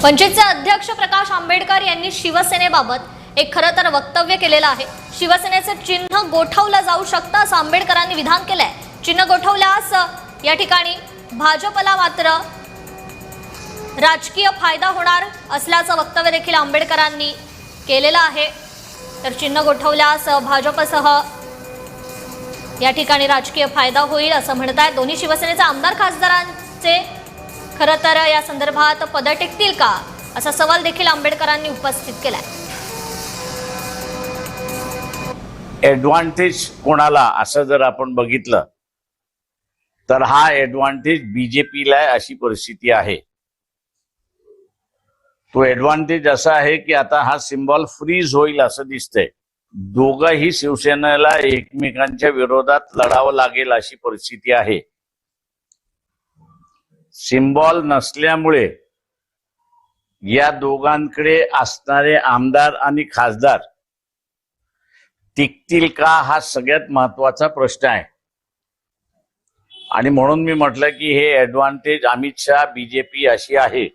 पंचायतचे अध्यक्ष प्रकाश आंबेडकर यांनी शिवसेनेबाबत एक खरं तर वक्तव्य केलेलं आहे। शिवसेनेचे चिन्ह गोठवलं जाऊ शकतं असं आंबेडकरांनी विधान केलंय। चिन्ह गोठवल्यास या ठिकाणी भाजपला मात्र राजकीय फायदा होणार असल्याचं वक्तव्य देखील आंबेडकरांनी केलेलं आहे। तर चिन्ह गोठवल्यास भाजपसह या ठिकाणी राजकीय फायदा होईल असं म्हणतात। दोन्ही शिवसेनेचे आमदार खासदारांचे खरं तर या संदर्भात पद टिकतील का असा सवाल देखील आंबेडकरांनी उपस्थित केलाय। ऍडव्हान्टेज कोणाला असं जर आपण बघितलं तर हा ऍडव्हान्टेज बीजेपीला अशी परिस्थिती आहे। तो ऍडव्हान्टेज असा आहे की आता हा सिम्बॉल फ्रीज होईल असं दिसतंय। दोघंही शिवसेनेला एकमेकांच्या विरोधात लढावं लागेल अशी परिस्थिती आहे। सिम्बॉल नसल्यामुळे या दोघांकडे असणारे आमदार आणि खासदार टिकतील का हा सगळ्यात महत्वाचा प्रश्न आहे। आणि म्हणून मी म्हटलं की हे ऍडव्हान्टेज अमित शहा बीजेपी अशी आहे